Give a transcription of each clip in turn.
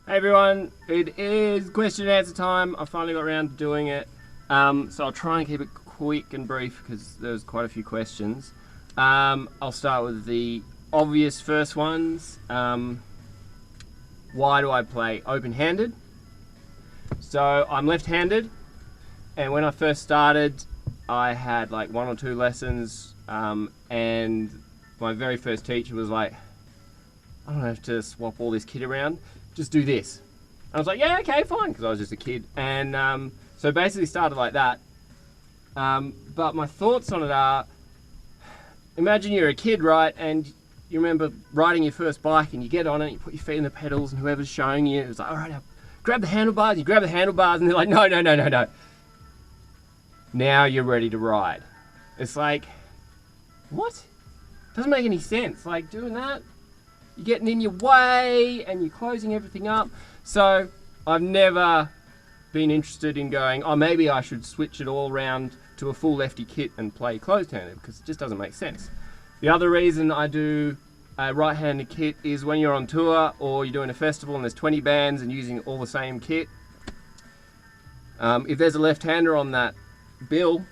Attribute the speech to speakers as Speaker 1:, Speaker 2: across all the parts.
Speaker 1: Hey everyone, it is question and answer time. I finally got around to doing it. So I'll try and keep it quick and brief because there's quite a few questions. I'll start with the obvious first ones. Why do I play open-handed? So I'm left-handed, and when I first started, I had like 1 or 2 lessons, and my very first teacher was like, I don't have to swap all this kit around, just do this. And I was like, yeah, okay, fine, because I was just a kid. And so basically started like that. But my thoughts on it are, imagine you're a kid, right, and you remember riding your first bike and you get on it, you put your feet in the pedals, and whoever's showing you, it's like, all right, now grab the handlebars, you grab the handlebars, and they're like, no. Now you're ready to ride. It's like, what? Doesn't make any sense, like doing that. You're getting in your way and you're closing everything up. So I've never been interested in going, oh, maybe I should switch it all around to a full lefty kit and play closed-handed, because it just doesn't make sense. The other reason I do a right-handed kit is when you're on tour or you're doing a festival and there's 20 bands and using all the same kit. If there's a left-hander on that bill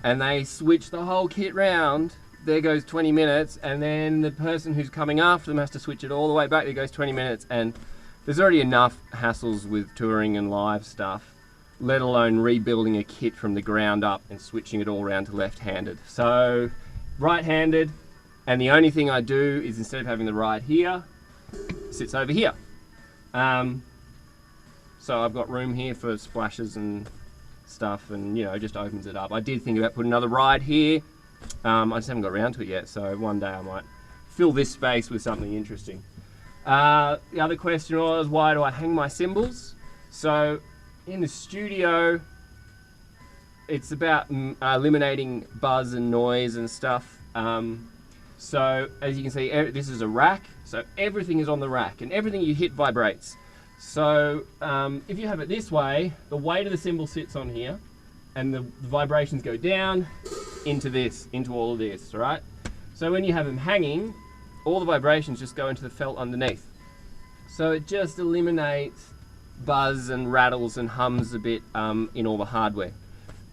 Speaker 1: and they switch the whole kit round, there goes 20 minutes, and then the person who's coming after them has to switch it all the way back. There goes 20 minutes, and there's already enough hassles with touring and live stuff, let alone rebuilding a kit from the ground up and switching it all around to left-handed. So right-handed, and the only thing I do is instead of having the ride here, it sits over here. So I've got room here for splashes and stuff, and you know, just opens it up. I did think about putting another ride here. I just haven't got around to it yet, so one day I might fill this space with something interesting. The other question was, why do I hang my cymbals? So in the studio, it's about eliminating buzz and noise and stuff. So as you can see, this is a rack, so everything is on the rack, and everything you hit vibrates. So if you have it this way, the weight of the cymbal sits on here, and the vibrations go down into this, into all of this, right? So when you have them hanging, all the vibrations just go into the felt underneath. So it just eliminates buzz and rattles and hums a bit in all the hardware.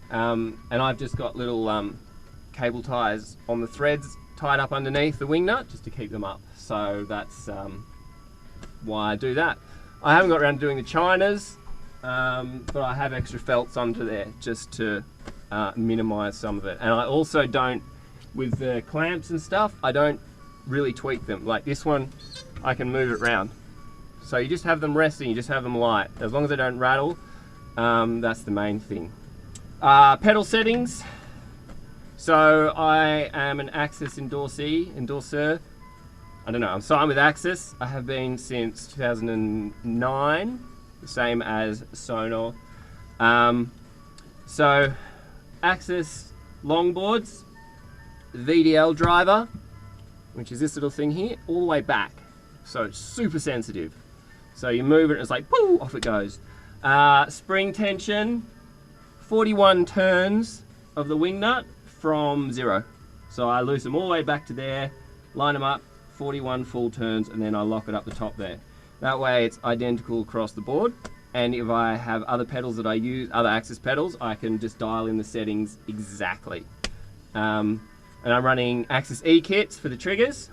Speaker 1: And I've just got little cable ties on the threads tied up underneath the wing nut just to keep them up. So that's why I do that. I haven't got around to doing the chinas, but I have extra felts under there just to minimize some of it. And I also don't, with the clamps and stuff, I don't really tweak them. Like this one, I can move it around. So you just have them resting, you just have them light. As long as they don't rattle, that's the main thing. Pedal settings. So I am an Axis endorser. I don't know, I'm signed with Axis. I have been since 2009, the same as Sonar. So Axis longboards, VDL driver, which is this little thing here, all the way back. So it's super sensitive. So you move it and it's like, woo, off it goes. Spring tension, 41 turns of the wing nut from 0. So I loose them all the way back to there, line them up, 41 full turns, and then I lock it up the top there. That way it's identical across the board. And if I have other pedals that I use, other Axis pedals, I can just dial in the settings exactly. And I'm running Axis E kits for the triggers.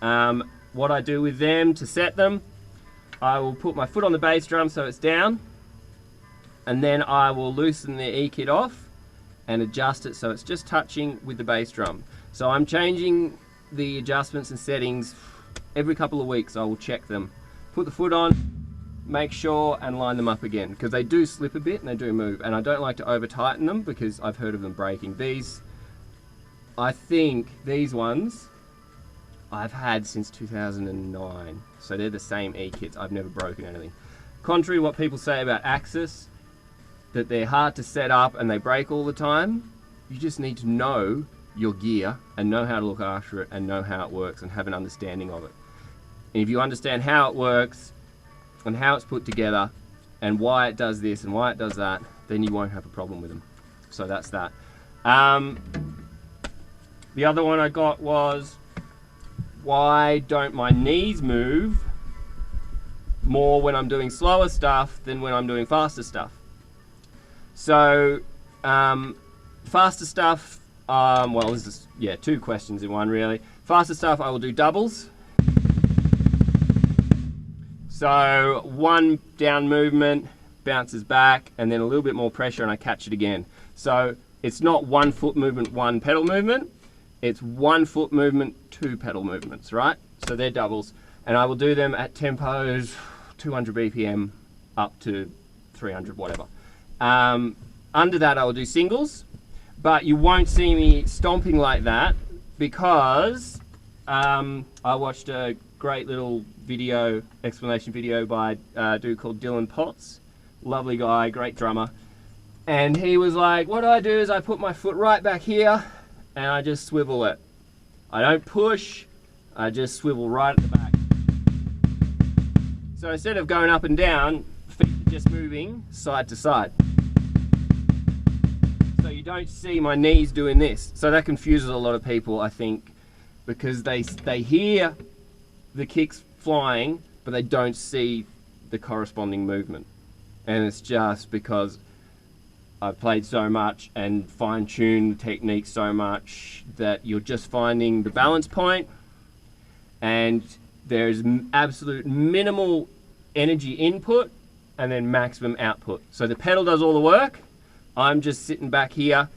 Speaker 1: What I do with them to set them, I will put my foot on the bass drum so it's down, and then I will loosen the E kit off and adjust it so it's just touching with the bass drum. So I'm changing the adjustments and settings every couple of weeks. I will check them, put the foot on, make sure, and line them up again, because they do slip a bit and they do move, and I don't like to over tighten them because I've heard of them breaking. These, I think these ones I've had since 2009, so they're the same E-kits. I've never broken anything. Contrary to what people say about Axis, that they're hard to set up and they break all the time, you just need to know your gear and know how to look after it and know how it works and have an understanding of it. And if you understand how it works and how it's put together and why it does this and why it does that, then you won't have a problem with them. So that's that. The other one I got was, why don't my knees move more when I'm doing slower stuff than when I'm doing faster stuff. So faster stuff, well, this is, yeah, 2 questions in one really. Faster stuff, I will do doubles. So 1 down movement, bounces back, and then a little bit more pressure and I catch it again. So it's not 1 foot movement, 1 pedal movement. It's 1 foot movement, 2 pedal movements, right? So they're doubles. And I will do them at tempos 200 BPM up to 300, whatever. Under that I will do singles, but you won't see me stomping like that because I watched a great little video, explanation video by a dude called Dylan Potts. Lovely guy, great drummer. And he was like, what I do is I put my foot right back here and I just swivel it. I don't push, I just swivel right at the back. So instead of going up and down, feet are just moving side to side. So you don't see my knees doing this. So that confuses a lot of people, I think, because they hear the kicks flying, but they don't see the corresponding movement. And it's just because I've played so much and fine-tuned the technique so much that you're just finding the balance point, and there's absolute minimal energy input and then maximum output. So the pedal does all the work. I'm just sitting back here,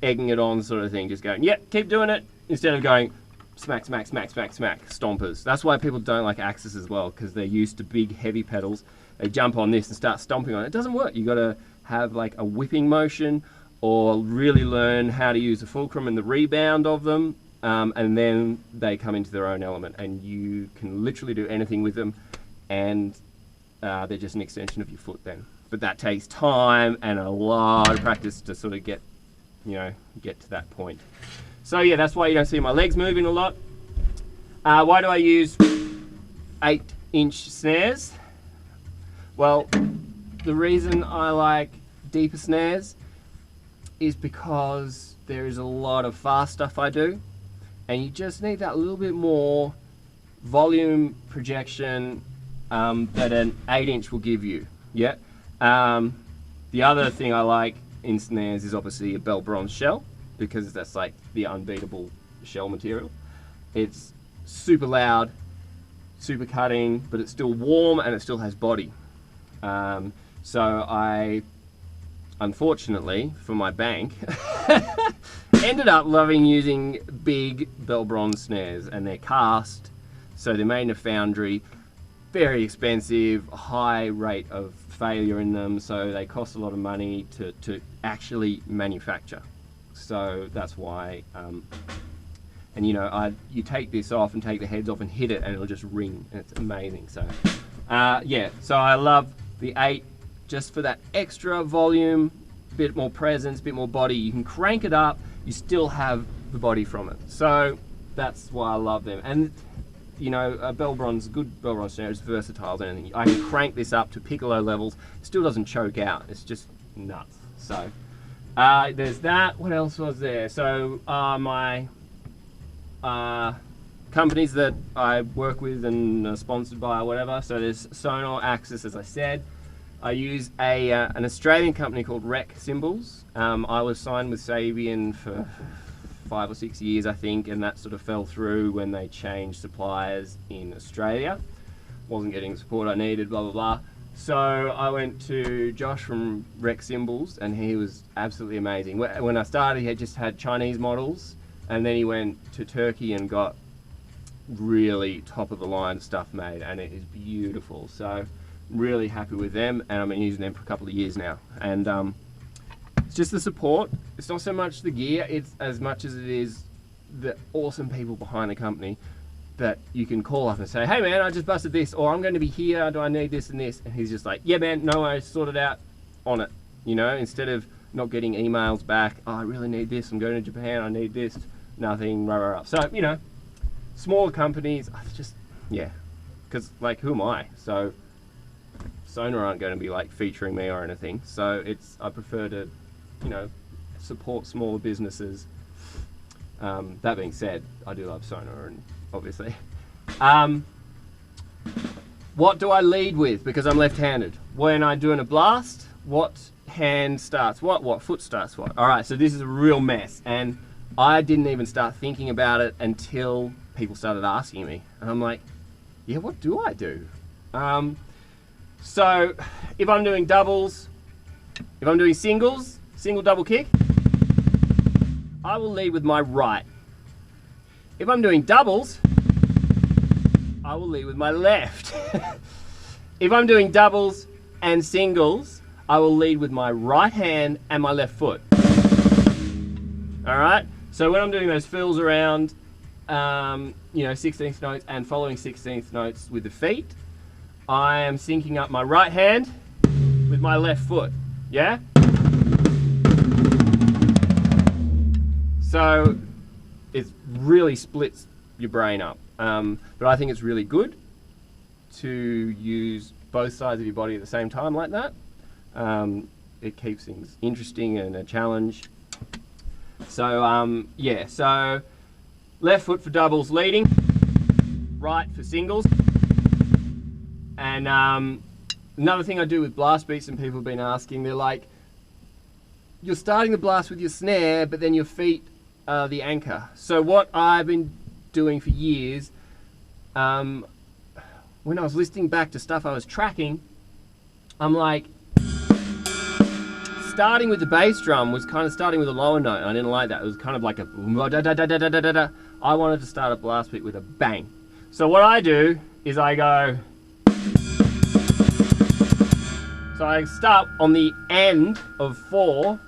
Speaker 1: egging it on sort of thing, just going, yep, keep doing it, instead of going smack, smack, smack, smack, smack, stompers. That's why people don't like Axis as well, because they're used to big, heavy pedals. They jump on this and start stomping on it. It doesn't work. You got to have like a whipping motion or really learn how to use the fulcrum and the rebound of them, and then they come into their own element, and you can literally do anything with them, and they're just an extension of your foot then. But that takes time and a lot of practice to sort of get, you know, get to that point. So yeah, that's why you don't see my legs moving a lot. Why do I use 8-inch snares? Well, the reason I like deeper snares is because there is a lot of fast stuff I do, and you just need that little bit more volume projection that an 8-inch will give you. Yeah. The other thing I like in snares is obviously a bell bronze shell, because that's like the unbeatable shell material. It's super loud, super cutting, but it's still warm and it still has body. So I, unfortunately for my bank, ended up loving using big bell bronze snares, and they're cast, so they're made in a foundry, very expensive, high rate of failure in them, so they cost a lot of money to actually manufacture. So that's why, and you know, you take this off and take the heads off and hit it and it'll just ring, and it's amazing. So yeah, so I love the 8 just for that extra volume, bit more presence, bit more body. You can crank it up, you still have the body from it. So that's why I love them. And you know, a good bell bronze snare is versatile as anything. I can crank this up to piccolo levels, it still doesn't choke out, it's just nuts. So there's that. What else was there? So my companies that I work with and are sponsored by or whatever, so there's STONE Axis, as I said. I use an Australian company called REC Cymbals. I was signed with Sabian for 5 or 6 years, I think, and that sort of fell through when they changed suppliers in Australia. Wasn't getting the support I needed, blah, blah, blah. So I went to Josh from REC Cymbals, and he was absolutely amazing. When I started, he had just had Chinese models, and then he went to Turkey and got really top-of-the-line stuff made, and it is beautiful. So really happy with them, and I've been using them for a couple of years now. And it's just the support. It's not so much the gear, it's as much as it is the awesome people behind the company that you can call up and say, hey man, I just busted this, or I'm going to be here, do I need this and this? And he's just like, yeah man, no worries, sort it out, on it. You know, instead of not getting emails back, oh, I really need this, I'm going to Japan, I need this, nothing, rah, rah, rah. So, you know, smaller companies, just, yeah, because like, who am I? So Sonar aren't going to be like featuring me or anything, so I prefer to, you know, support smaller businesses. That being said, I do love Sonar, and obviously What do I lead with? Because I'm left-handed. When I'm doing a blast, what hand starts what foot starts what? All right, so this is a real mess, and I didn't even start thinking about it until people started asking me. And I'm like, yeah, what do I do? So if I'm doing doubles, if I'm doing singles, single double kick, I will lead with my right. If I'm doing doubles, I will lead with my left. If I'm doing doubles and singles, I will lead with my right hand and my left foot. All right, so when I'm doing those fills around, you know, 16th notes and following 16th notes with the feet, I am syncing up my right hand with my left foot, yeah? So it really splits your brain up. But I think it's really good to use both sides of your body at the same time like that. It keeps things interesting and a challenge. So yeah, so left foot for doubles leading, right for singles. And another thing I do with blast beats, and people have been asking, they're like, you're starting the blast with your snare, but then your feet are the anchor. So what I've been doing for years, when I was listening back to stuff I was tracking, I'm like, starting with the bass drum was kind of starting with a lower note, and I didn't like that. It was kind of like a da da da da da da da. I wanted to start a blast beat with a bang. So what I do is I go, so I start on the end of 4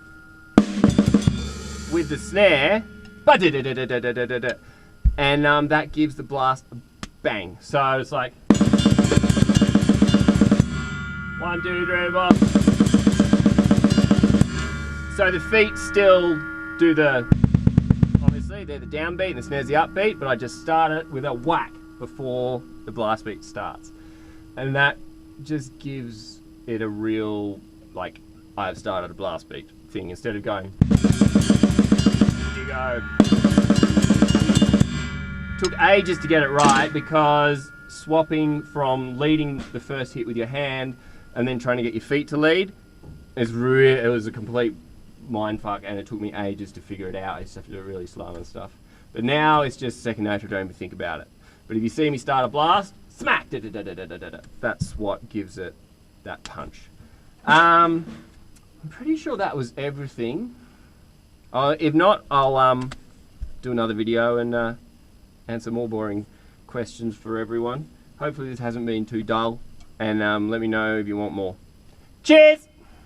Speaker 1: with the snare, and that gives the blast a bang. So it's like 1, 2, 3, 4. So the feet still do the, obviously they're the downbeat and the snare's the upbeat, but I just start it with a whack before the blast beat starts. And that just gives it a real, like, I've started a blast beat thing, instead of going, you go. Took ages to get it right, because swapping from leading the first hit with your hand and then trying to get your feet to lead is it was a complete mind fuck, and it took me ages to figure it out. I just have to do it really slow and stuff. But now it's just second nature, I don't even think about it. But if you see me start a blast, smack, da, da, da, da, da, da, da. That's what gives it that punch. I'm pretty sure that was everything. If not, I'll do another video and answer more boring questions for everyone. Hopefully this hasn't been too dull, and let me know if you want more. Cheers!